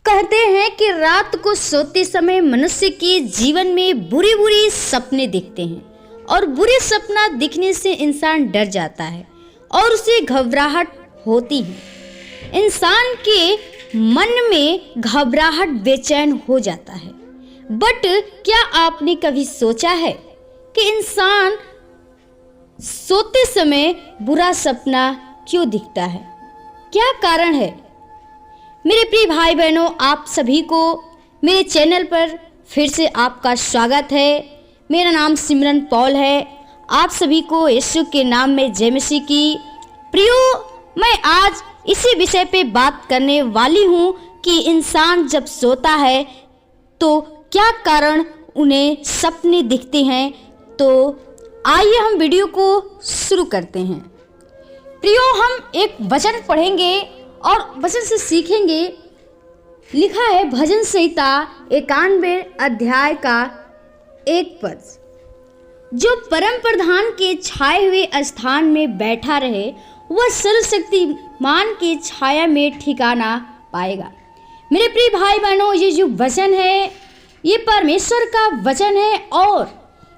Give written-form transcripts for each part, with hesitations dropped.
कहते हैं कि रात को सोते समय मनुष्य के जीवन में बुरी बुरी सपने दिखते हैं और बुरे सपना दिखने से इंसान डर जाता है और उसे घबराहट होती है। इंसान के मन में घबराहट बेचैन हो जाता है। बट क्या आपने कभी सोचा है कि इंसान सोते समय बुरा सपना क्यों दिखता है? क्या कारण है? मेरे प्रिय भाई बहनों, आप सभी को मेरे चैनल पर फिर से आपका स्वागत है। मेरा नाम सिमरन पॉल है। आप सभी को यीशु के नाम में जय मसीह की। प्रियो, मैं आज इसी विषय पे बात करने वाली हूँ कि इंसान जब सोता है तो क्या कारण उन्हें सपने दिखते हैं। तो आइए हम वीडियो को शुरू करते हैं। प्रियो, हम एक वचन पढ़ेंगे और वचन से सीखेंगे। लिखा है भजन संहिता 91 अध्याय का 1 पद, जो परम प्रधान के छाए हुए स्थान में बैठा रहे वह सर्वशक्तिमान की छाया में ठिकाना पाएगा। मेरे प्रिय भाई बहनों, ये जो वचन है ये परमेश्वर का वचन है और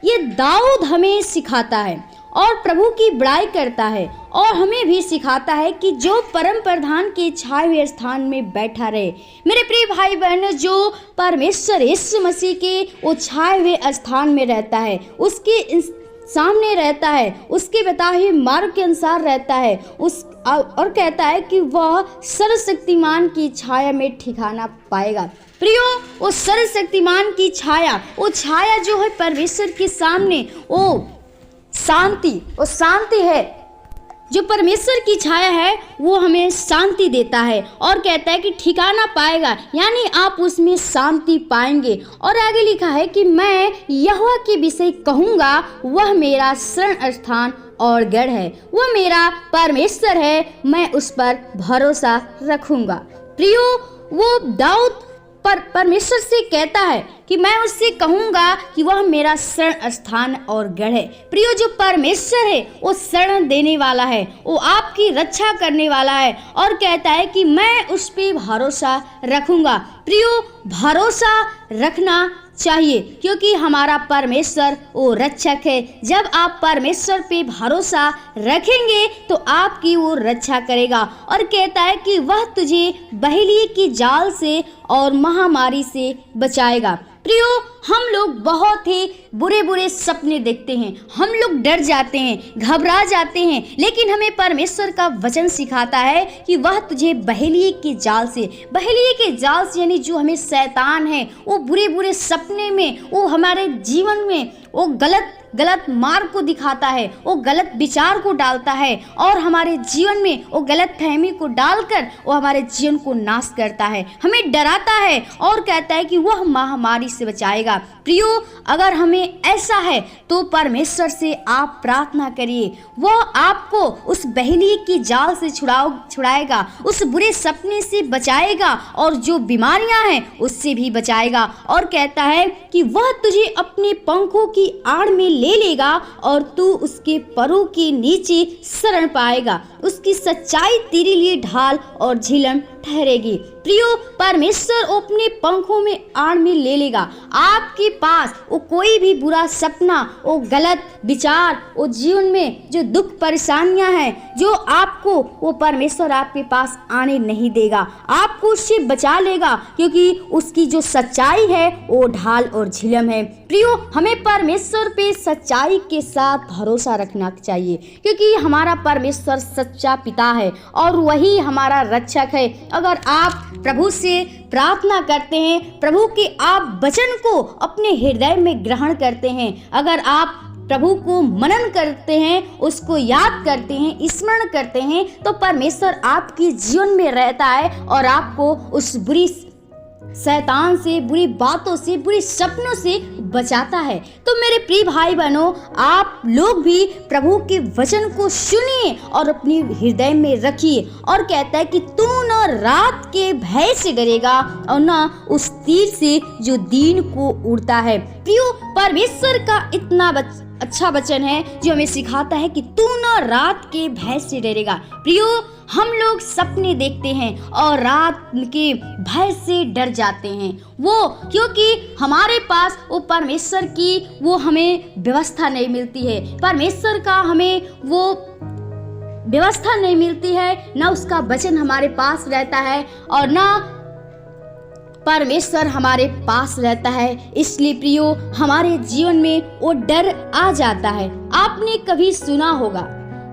ये दाऊद हमें सिखाता है और प्रभु की बड़ाई करता है और हमें भी सिखाता है कि जो परम प्रधान के छाए हुए स्थान में बैठा रहे। मेरे प्रिय भाई बहन, जो परमेश्वर यीशु मसीह के वो छाए हुए स्थान में रहता है, उसके सामने रहता है, उसके बताए हुए मार्ग के अनुसार रहता है, और कहता है कि वह सर्वशक्तिमान की छाया में ठिकाना पाएगा। प्रियो, वो सर्वशक्तिमान की छाया, वो छाया जो है परमेश्वर के सामने, वो शांति है। जो परमेश्वर की छाया है वो हमें शांति देता है और कहता है कि ठिकाना पाएगा, यानी आप उसमें शांति पाएंगे। और आगे लिखा है कि मैं यहोवा के विषय कहूँगा, वह मेरा शरण स्थान और गढ़ है, वह मेरा परमेश्वर है, मैं उस पर भरोसा रखूँगा। प्रियो, वो दाऊद परमेश्वर से कहता है कि मैं उससे कहूँगा कि वह मेरा शरण स्थान और गढ़ है। प्रियो, जो परमेश्वर है वो शरण देने वाला है, वो आपकी रक्षा करने वाला है और कहता है कि मैं उस पे भरोसा रखूँगा। प्रियो, भरोसा रखना चाहिए क्योंकि हमारा परमेश्वर वो रक्षक है। जब आप परमेश्वर पे भरोसा रखेंगे तो आपकी वो रक्षा करेगा और कहता है कि वह तुझे बहेलिए की जाल से और महामारी से बचाएगा। प्रियो, हम लोग बहुत ही बुरे बुरे सपने देखते हैं, हम लोग डर जाते हैं, घबरा जाते हैं, लेकिन हमें परमेश्वर का वचन सिखाता है कि वह तुझे बहेलिए के जाल से यानी जो हमें शैतान है वो बुरे बुरे सपने में, वो हमारे जीवन में वो गलत मार्ग को दिखाता है, वो गलत विचार को डालता है और हमारे जीवन में वो गलत फहमी को डालकर वो हमारे जीवन को नाश करता है, हमें डराता है और कहता है कि वह महामारी से बचाएगा। प्रियो, अगर हमें ऐसा है तो परमेश्वर से आप प्रार्थना करिए, वह आपको उस बहेलिए की जाल से छुड़ाएगा, उस बुरे सपने से बचाएगा और जो बीमारियां हैं उससे भी बचाएगा। और कहता है कि वह तुझे अपने पंखों की आड़ में ले लेगा और तू उसके परों के नीचे शरण पाएगा, उसकी सच्चाई तेरे लिए ढाल और झिलम ठहरेगी। प्रियो, परमेश्वर अपने पंखों में आड़ में ले लेगा। आपके पास वो कोई भी बुरा सपना, वो गलत विचार, वो जीवन में जो दुख परेशानियां हैं, जो आपको वो परमेश्वर आपके पास आने नहीं देगा, आपको उससे बचा लेगा क्योंकि उसकी जो सच्चाई है वो ढाल और झिलम है। प्रियो, हमें परमेश्वर पे सच्चाई के साथ भरोसा रखना चाहिए क्योंकि हमारा परमेश्वर सच्चा पिता है और वही हमारा रक्षक है। अगर आप प्रभु से प्रार्थना करते हैं, प्रभु के आप वचन को अपने हृदय में ग्रहण करते हैं, अगर आप प्रभु को मनन करते हैं, उसको याद करते हैं, स्मरण करते हैं, तो परमेश्वर आपके जीवन में रहता है और आपको उस बुरी शैतान से, बुरी बातों से, बुरे सपनों से बचाता है। तो मेरे प्रिय भाई बहनों, आप लोग भी प्रभु के वचन को सुनिए और अपने हृदय में रखिए। और कहता है कि तू न रात के भय से डरेगा और न उस तीर से जो दिन को उड़ता है। प्रियो, परमेश्वर का इतना अच्छा वचन है जो हमें सिखाता है कि तू न रात के भय से डरेगा। प्रियो, हम लोग सपने देखते हैं और रात के भय से डर जाते हैं, वो क्योंकि हमारे पास वो परमेश्वर की वो हमें व्यवस्था नहीं मिलती है, परमेश्वर का हमें वो व्यवस्था नहीं मिलती है, ना उसका वचन हमारे पास रहता है और ना परमेश्वर हमारे पास रहता है। इसलिए प्रियो, हमारे जीवन में वो डर आ जाता है। आपने कभी सुना होगा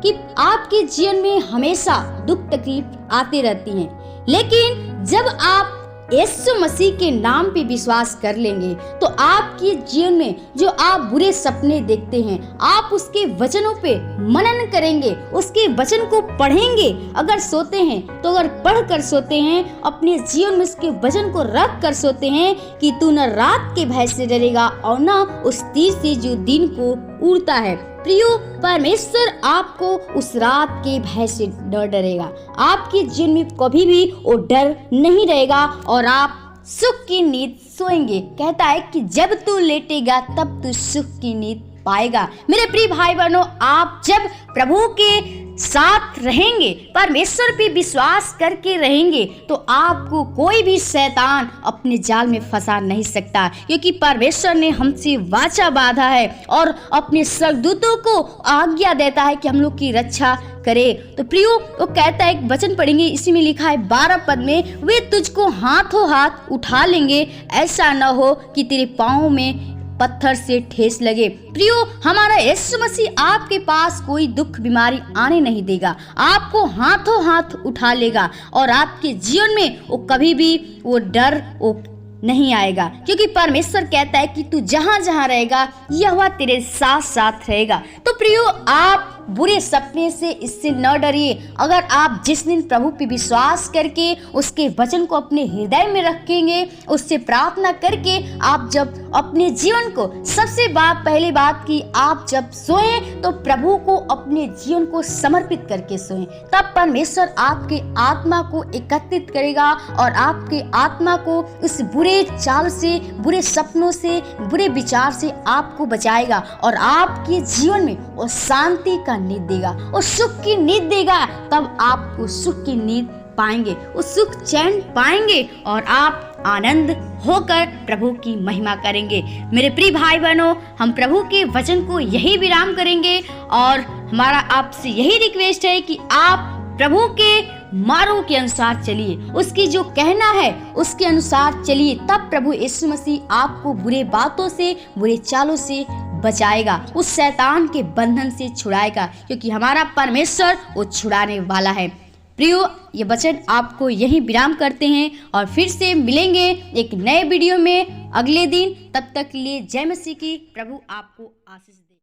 कि आपके जीवन में हमेशा दुख तकलीफ आती रहती हैं, लेकिन जब आप यीशु मसीह के नाम पे विश्वास कर लेंगे तो आपके जीवन में जो आप बुरे सपने देखते हैं, आप उसके वचनों पे मनन करेंगे, उसके वचन को पढ़ेंगे। अगर सोते हैं तो अगर पढ़ कर सोते हैं, अपने जीवन में उसके वचन को रख कर सोते हैं कि तू न रात के भय से डरेगा और न उस तीर से जो दिन को उड़ता है। प्रियो, परमेश्वर आपको उस रात के भय से न डरेगा। आपके जीवन में कभी भी वो डर नहीं रहेगा और आप सुख की नींद सोएंगे। कहता है कि जब तू लेटेगा तब तू सुख की नींद पाएगा। मेरे प्रिय भाई बहनों, आप जब प्रभु के साथ रहेंगे, परमेश्वर पे विश्वास करके रहेंगे, तो आपको कोई भी शैतान अपने जाल में फंसा नहीं सकता, क्योंकि परमेश्वर ने हमसे वाचा बांधा है और अपने स्वर्गदूतों को आज्ञा देता है कि हम लोग की रक्षा करे। तो प्रियो, वो कहता है, एक वचन पढ़ेंगे, इसी में लिखा है 12 पद में, वे तुझको हाथों हाथ उठा लेंगे, ऐसा न हो कि तेरे पाँव में पत्थर से ठेस लगे। प्रियो, हमारा यीशु मसीह आपके पास कोई दुख बीमारी आने नहीं देगा, आपको हाथों हाथ उठा लेगा और आपके जीवन में वो कभी भी वो डर वो नहीं आएगा, क्योंकि परमेश्वर कहता है कि तू जहां जहां रहेगा यहोवा तेरे साथ साथ रहेगा। तो प्रियो, आप बुरे सपने से इससे न डरिए। अगर आप जिस दिन प्रभु पे विश्वास करके उसके वचन को अपने हृदय में रखेंगे, उससे प्रार्थना करके आप जब अपने जीवन को सबसे पहली बात की आप जब सोएं तो प्रभु को अपने जीवन को समर्पित करके सोएं, तब परमेश्वर आपके आत्मा को एकत्रित करेगा और आपके आत्मा को उस बुरे चाल से, बुरे सपनों से, बुरे विचार से आपको बचाएगा और आपके जीवन में वो शांति का नींद देगा, वो सुख की नींद देगा। तब आपको सुख की नींद पाएंगे, वो सुख चैन पाएंगे और आप आनंद होकर प्रभु की महिमा करेंगे। मेरे प्रिय भाई बहनों, हम प्रभु के वचन को यही विराम करेंगे और हमारा आपसे यही रिक्वेस्ट है कि आप प्रभु के मार्गों के अनुसार चलिए, उसकी जो कहना है उसके अनुसार चलिए, तब प्रभु यीशु मसीह आपको बुरे बातों से, बुरे चालों से बचाएगा, उस शैतान के बंधन से छुड़ाएगा, क्योंकि हमारा परमेश्वर वो छुड़ाने वाला है। प्रियो, ये वचन आपको यही विराम करते हैं और फिर से मिलेंगे एक नए वीडियो में अगले दिन। तब तक के लिए जय मसीह की। प्रभु आपको आशीष दे।